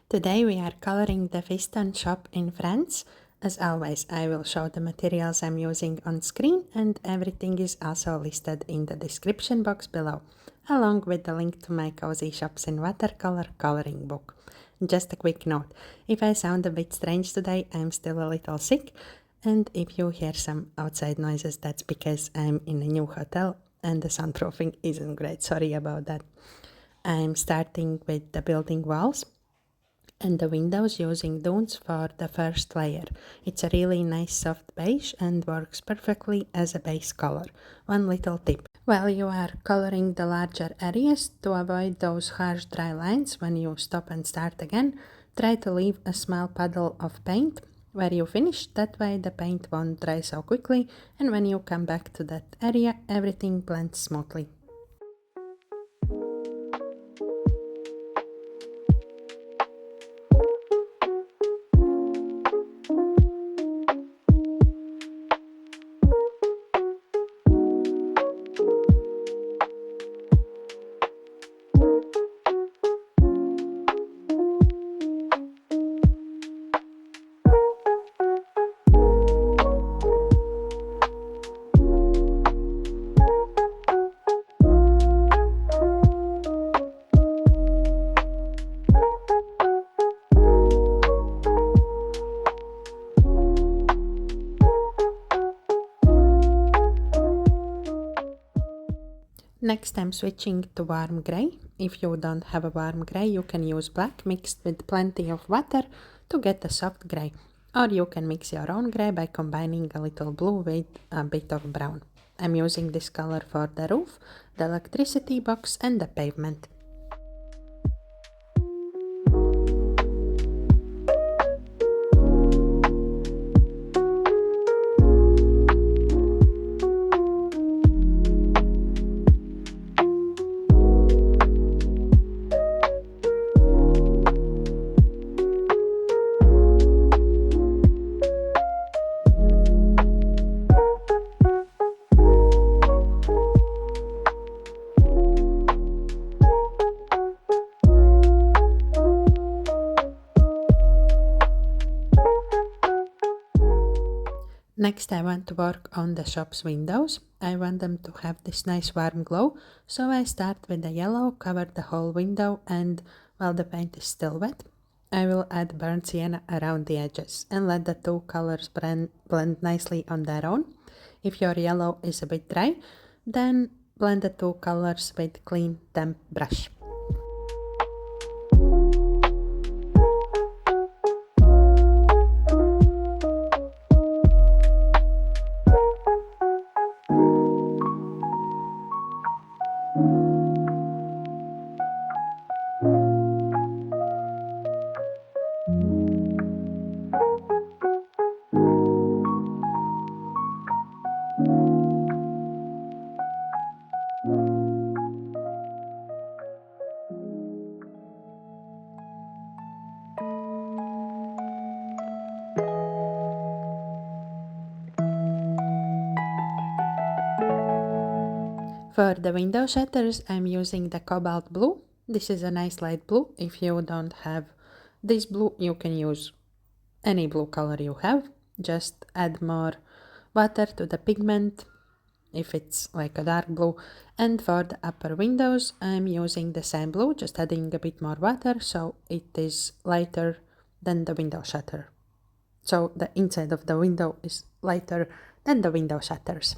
Today we are coloring the Fiston shop in France. As always, I will show the materials I'm using on screen and everything is also listed in the description box below, along with the link to my cozy shops in watercolor coloring book. Just a quick note, if I sound a bit strange today, I'm still a little sick, and if you hear some outside noises, that's because I'm in a new hotel and the soundproofing isn't great. Sorry about that. I'm starting with the building walls and the windows using dunes for the first layer. It's a really nice soft beige and works perfectly as a base color. One little tip. While you are coloring the larger areas, to avoid those harsh dry lines when you stop and start again, try to leave a small puddle of paint where you finish. That way the paint won't dry so quickly, and when you come back to that area, everything blends smoothly. Next, I'm switching to warm grey. If you don't have a warm grey, you can use black mixed with plenty of water to get a soft grey. Or you can mix your own grey by combining a little blue with a bit of brown. I'm using this color for the roof, the electricity box and the pavement. Next, I want to work on the shop's windows. I want them to have this nice warm glow, so I start with the yellow, cover the whole window, and while the paint is still wet, I will add burnt sienna around the edges and let the two colors blend nicely on their own. If your yellow is a bit dry, then blend the two colors with clean damp brush. For the window shutters, I'm using the cobalt blue. This is a nice light blue. If you don't have this blue, you can use any blue color you have. Just add more water to the pigment if it's like a dark blue. And for the upper windows, I'm using the same blue, just adding a bit more water so it is lighter than the window shutter. So the inside of the window is lighter than the window shutters.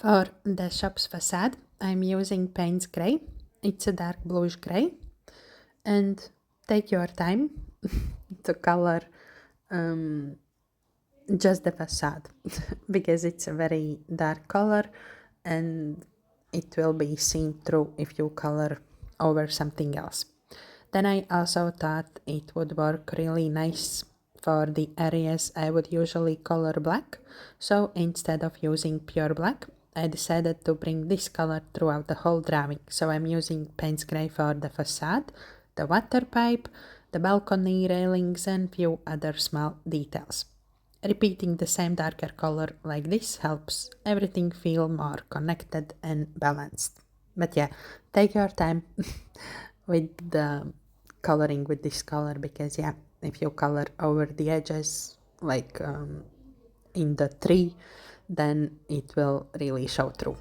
For the shop's facade, I'm using Payne's Grey. It's a dark bluish grey. And take your time to color just the facade because it's a very dark color and it will be seen through if you color over something else. Then I also thought it would work really nice for the areas I would usually color black. So instead of using pure black, I decided to bring this color throughout the whole drawing. So I'm using Payne's Gray for the facade, the water pipe, the balcony railings and few other small details. Repeating the same darker color like this helps everything feel more connected and balanced. But yeah, take your time with the coloring with this color because yeah, if you color over the edges like in the tree, then it will really show through.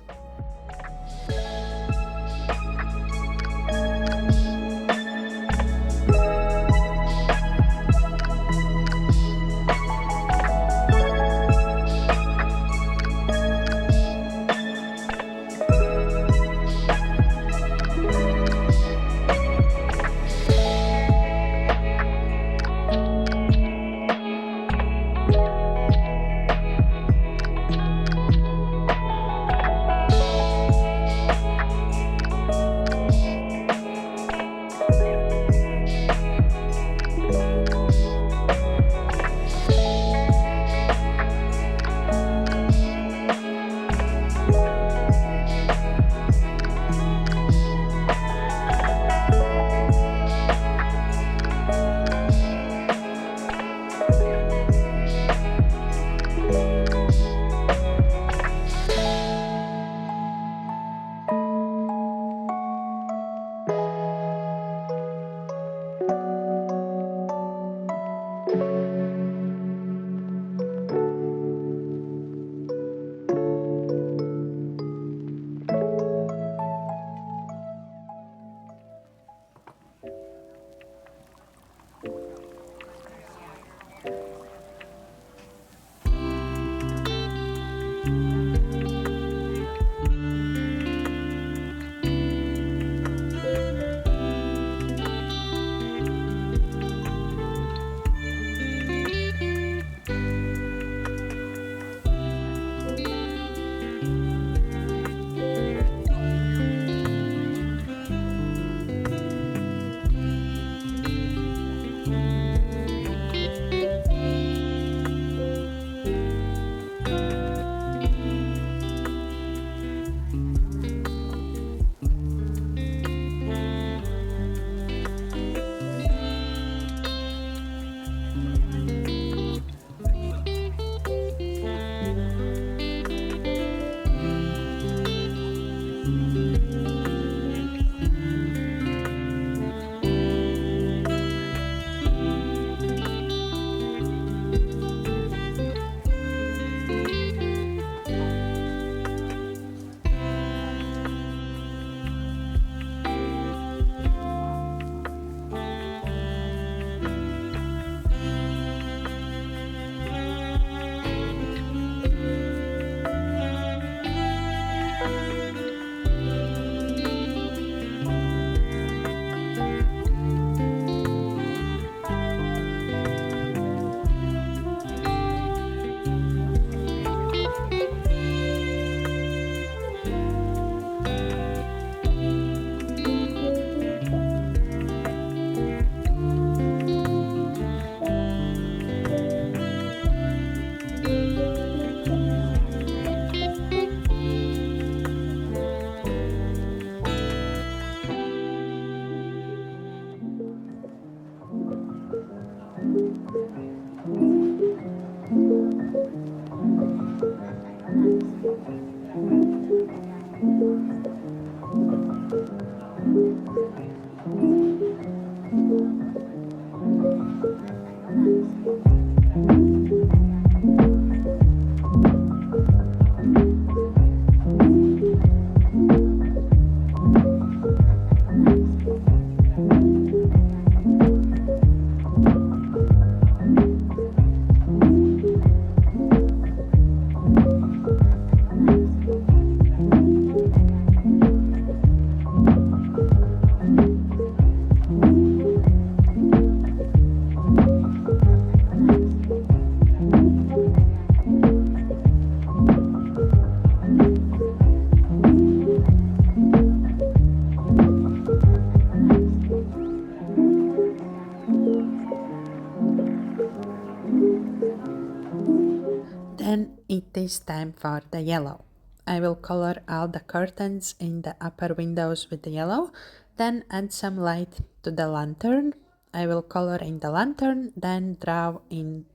Then it is time for the yellow. I will color all the curtains in the upper windows with the yellow, then add some light to the lantern. I will color in the lantern, then draw in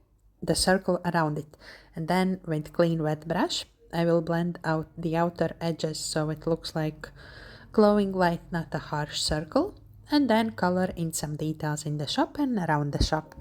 the circle around it, and then with clean wet brush I will blend out the outer edges so it looks like glowing light, not a harsh circle, and then color in some details in the shop and around the shop.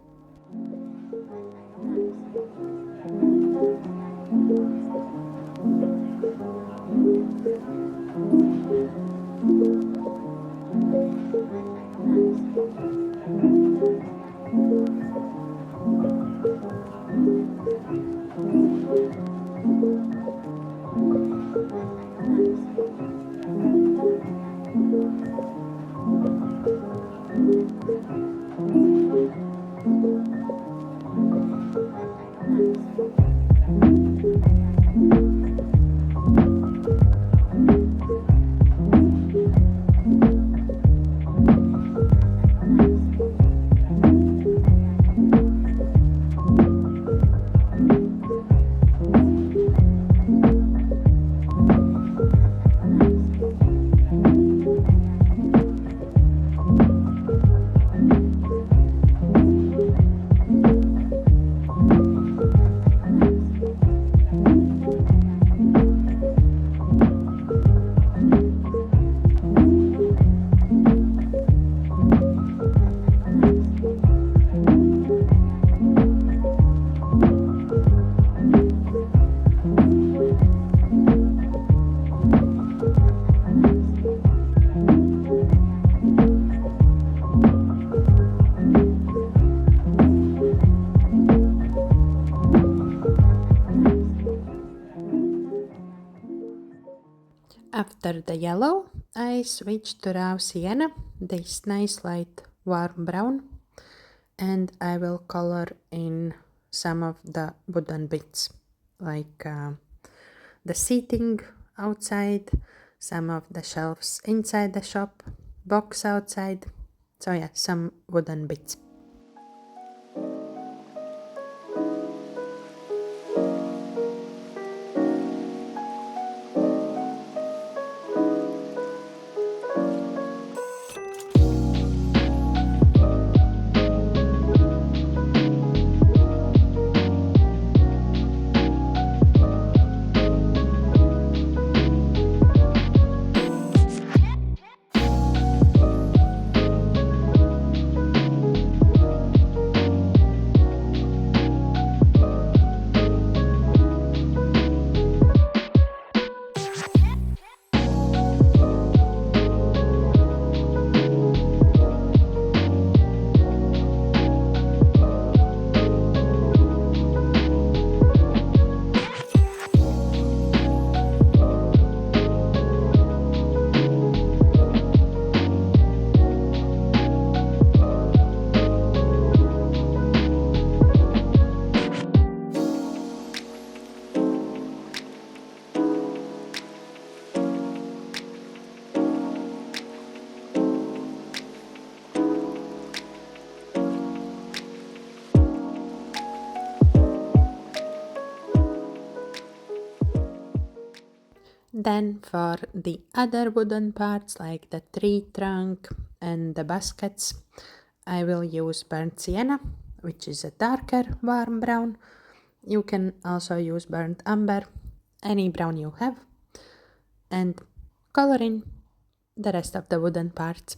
After the yellow, I switched to raw sienna, this nice light warm brown, and I will color in some of the wooden bits, like the seating outside, some of the shelves inside the shop, box outside, so yeah, some wooden bits. Then for the other wooden parts like the tree trunk and the baskets, I will use burnt sienna, which is a darker warm brown. You can also use burnt umber, any brown you have, and color in the rest of the wooden parts.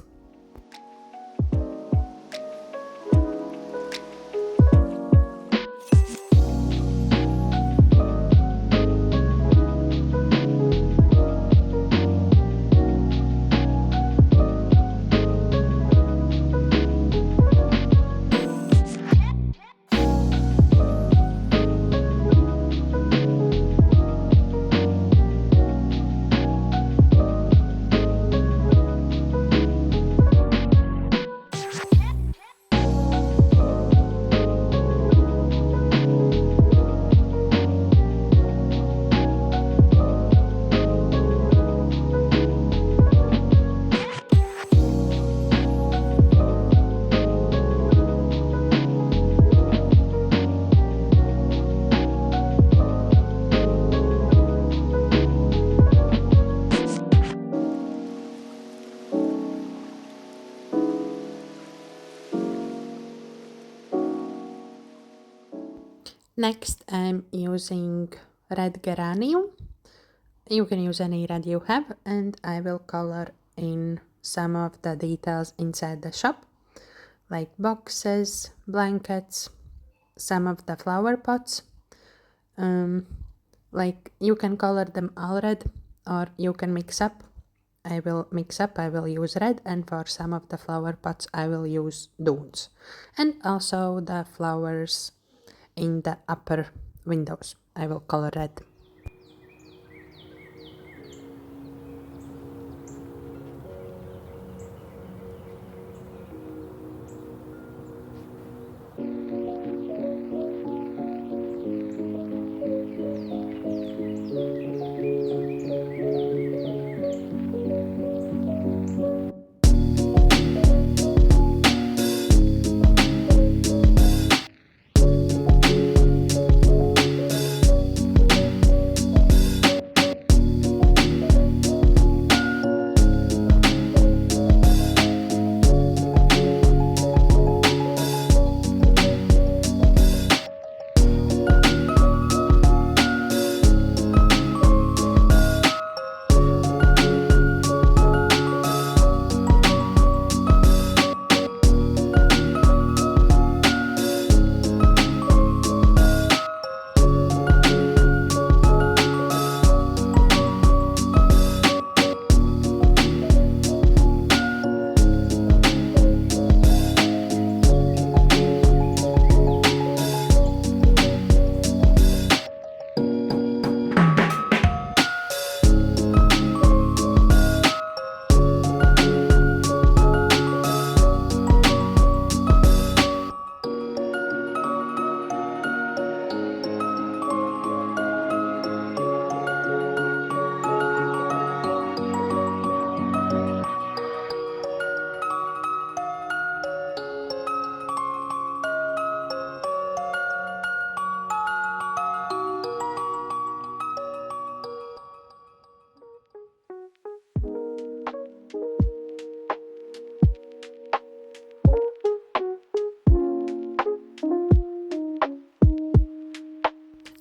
Next, I'm using red geranium. You can use any red you have, and I will color in some of the details inside the shop, like boxes, blankets, some of the flower pots. Like you can color them all red, or you can mix up. I will mix up, I will use red, and for some of the flower pots I will use dunes. And also the flowers in the upper windows I will color red.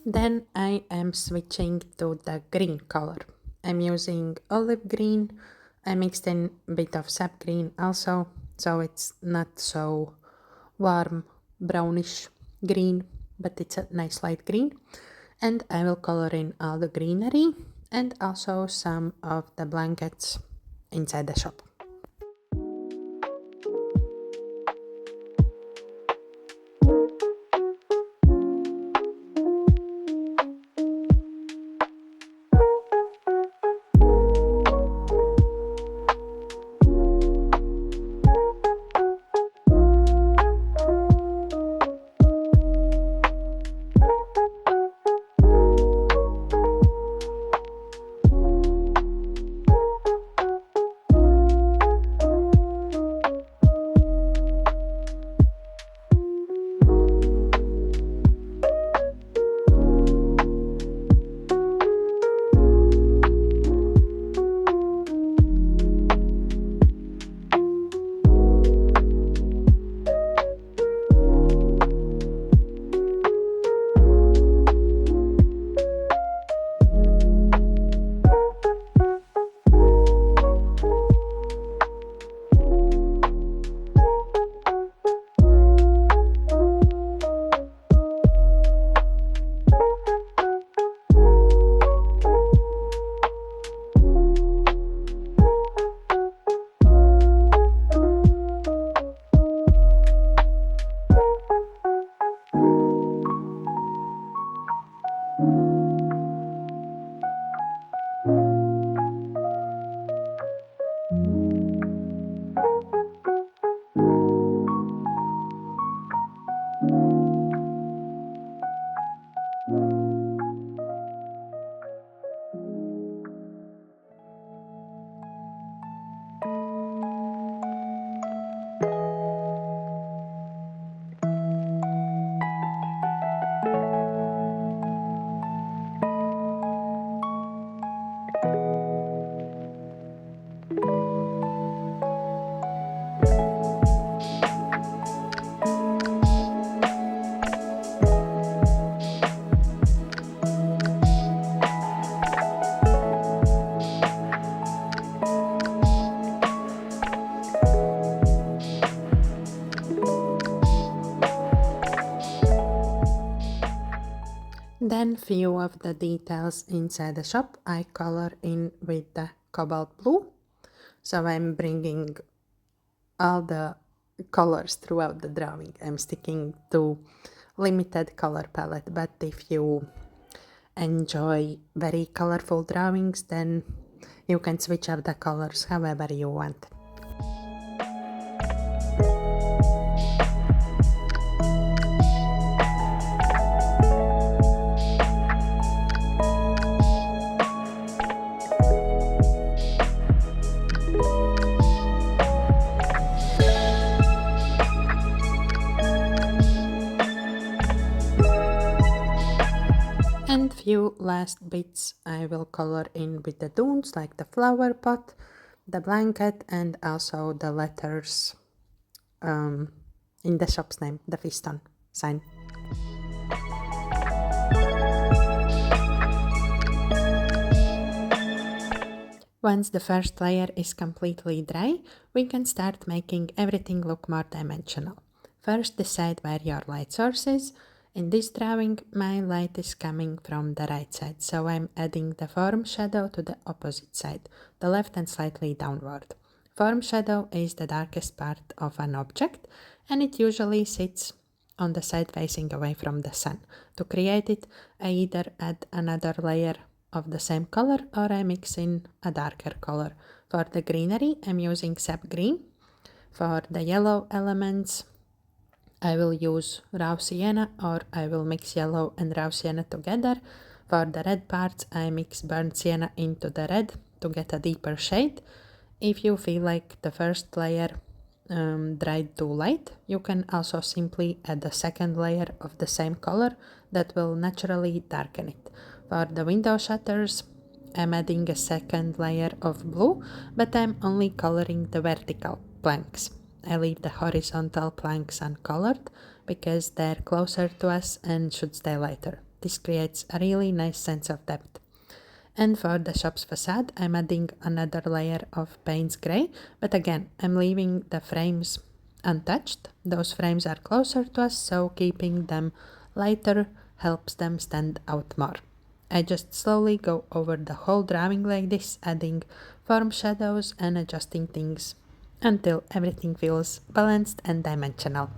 Then I am switching to the green color. I'm using olive green. I mixed in a bit of sap green also, so it's not so warm brownish green, but it's a nice light green. And I will color in all the greenery and also some of the blankets inside the shop. Then few of the details inside the shop I color in with the cobalt blue. So I'm bringing all the colors throughout the drawing. I'm sticking to limited color palette, but if you enjoy very colorful drawings, then you can switch up the colors however you want. And few last bits I will color in with the dunes, like the flower pot, the blanket, and also the letters in the shop's name, the Fiston sign. Once the first layer is completely dry, we can start making everything look more dimensional. First, decide where your light source is. In this drawing, my light is coming from the right side, so I'm adding the form shadow to the opposite side, the left and slightly downward. Form shadow is the darkest part of an object, and it usually sits on the side facing away from the sun. To create it, I either add another layer of the same color or I mix in a darker color. For the greenery, I'm using sap green. For the yellow elements, I will use raw sienna, or I will mix yellow and raw sienna together. For the red parts, I mix burnt sienna into the red to get a deeper shade. If you feel like the first layer dried too light, you can also simply add a second layer of the same color that will naturally darken it. For the window shutters, I'm adding a second layer of blue, but I'm only coloring the vertical planks. I leave the horizontal planks uncolored because they're closer to us and should stay lighter. This creates a really nice sense of depth. And for the shop's facade, I'm adding another layer of Payne's Grey, but again, I'm leaving the frames untouched. Those frames are closer to us, so keeping them lighter helps them stand out more. I just slowly go over the whole drawing like this, adding form shadows and adjusting things until everything feels balanced and dimensional.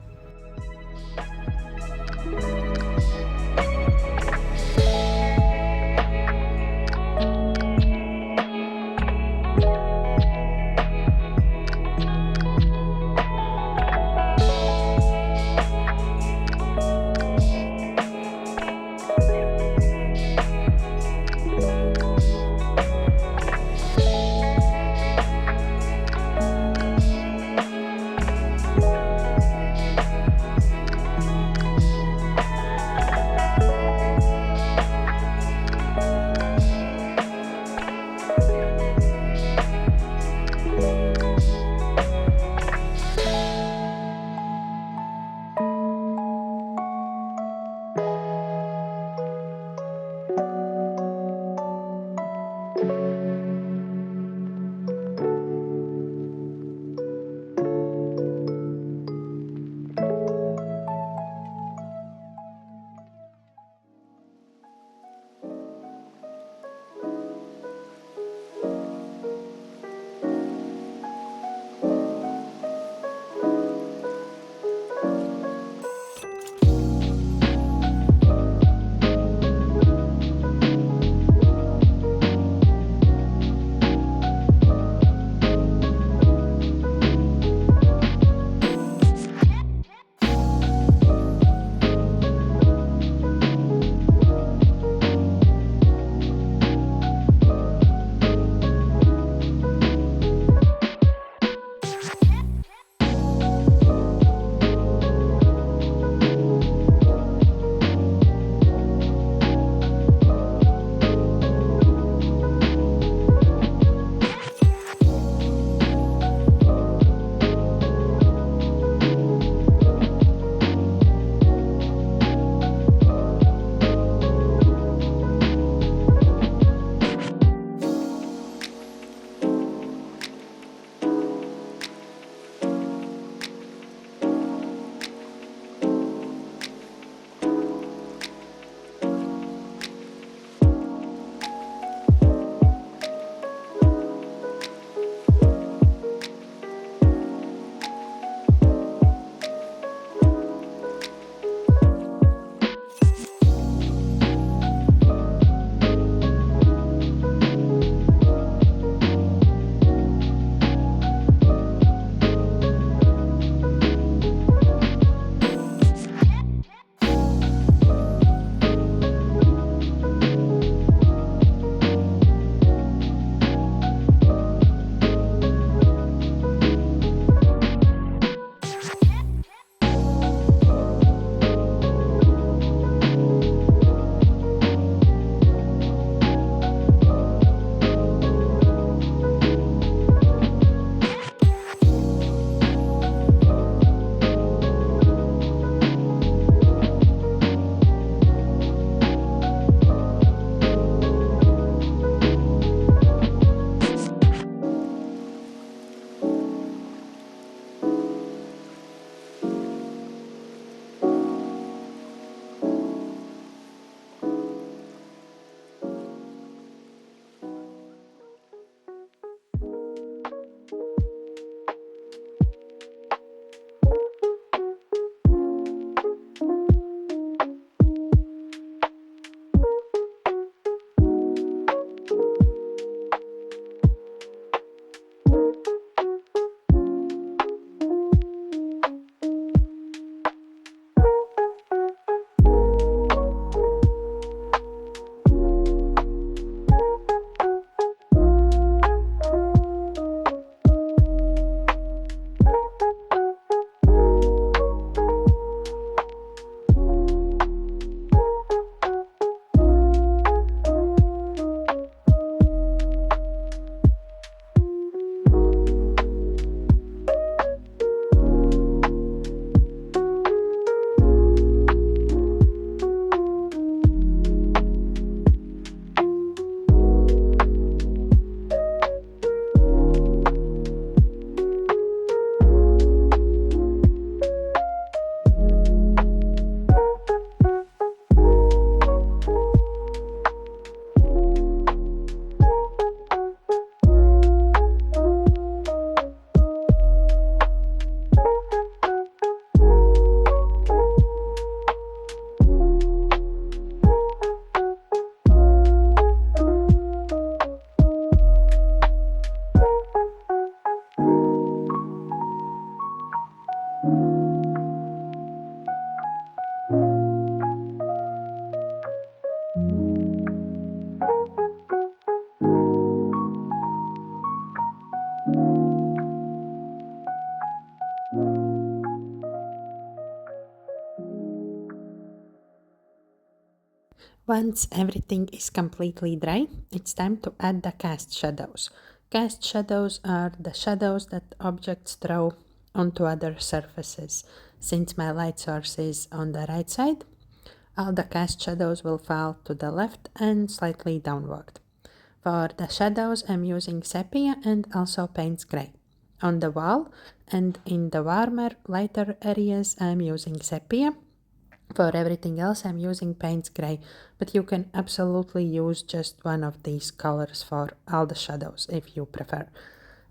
Once everything is completely dry, it's time to add the cast shadows. Cast shadows are the shadows that objects throw onto other surfaces. Since my light source is on the right side, all the cast shadows will fall to the left and slightly downward. For the shadows, I'm using sepia and also Payne's Grey. On the wall and in the warmer, lighter areas, I'm using sepia. For everything else, I'm using Payne's Grey, but you can absolutely use just one of these colors for all the shadows if you prefer.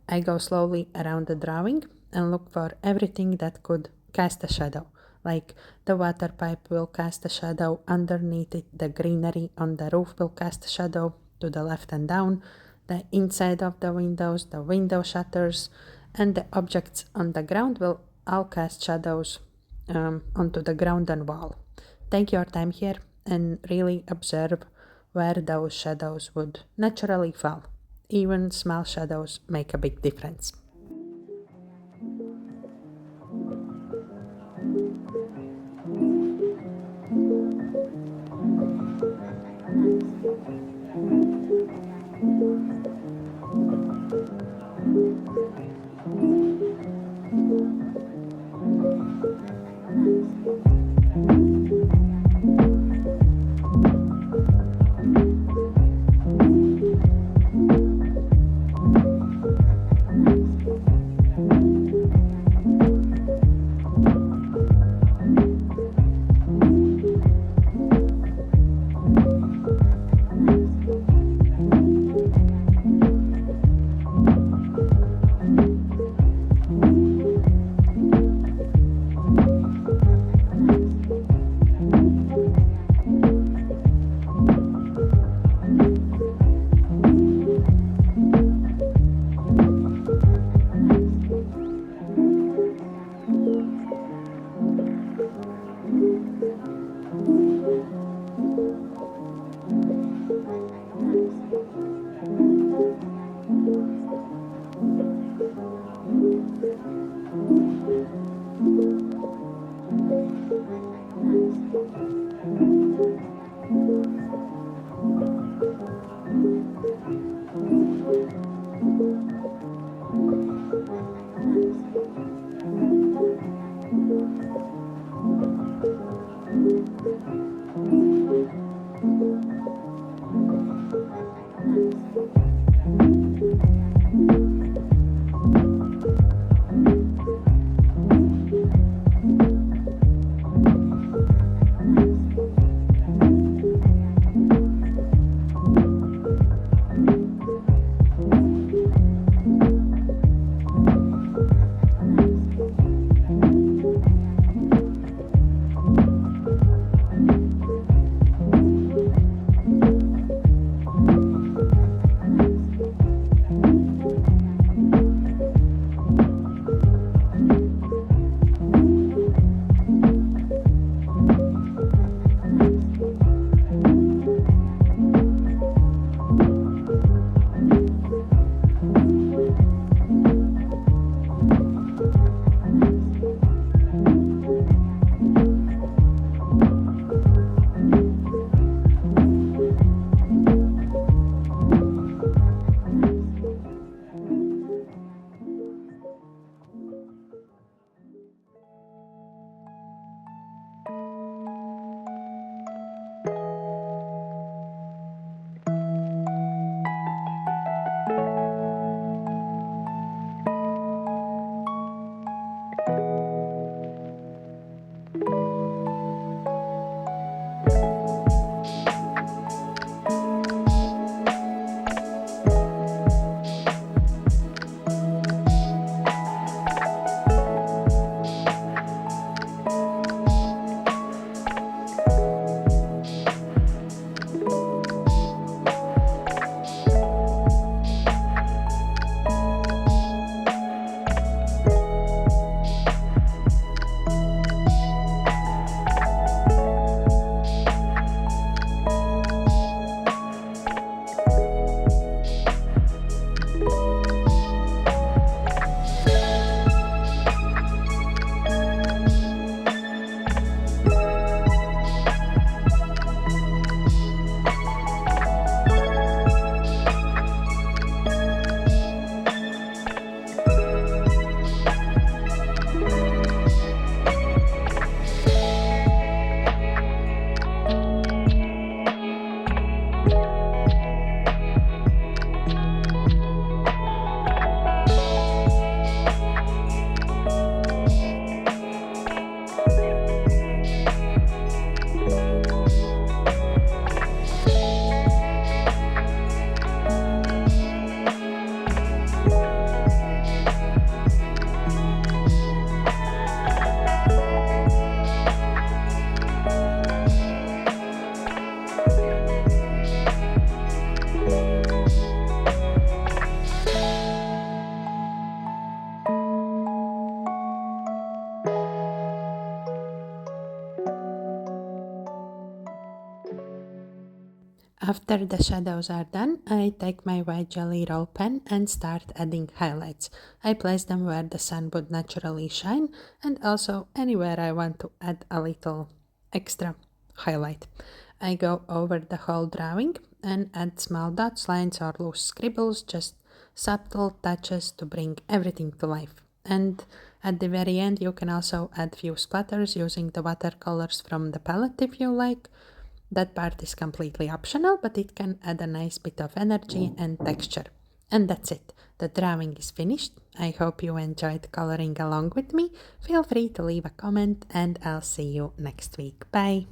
I go slowly around the drawing and look for everything that could cast a shadow. Like the water pipe will cast a shadow underneath it, the greenery on the roof will cast a shadow to the left and down, the inside of the windows, the window shutters, and the objects on the ground will all cast shadows onto the ground and wall. Take your time here and really observe where those shadows would naturally fall. Even small shadows make a big difference. After the shadows are done, I take my white jelly roll pen and start adding highlights. I place them where the sun would naturally shine and also anywhere I want to add a little extra highlight. I go over the whole drawing and add small dots, lines or loose scribbles, just subtle touches to bring everything to life. And at the very end you can also add few splatters using the watercolors from the palette if you like. That part is completely optional, but it can add a nice bit of energy and texture. And that's it. The drawing is finished. I hope you enjoyed coloring along with me. Feel free to leave a comment and I'll see you next week. Bye!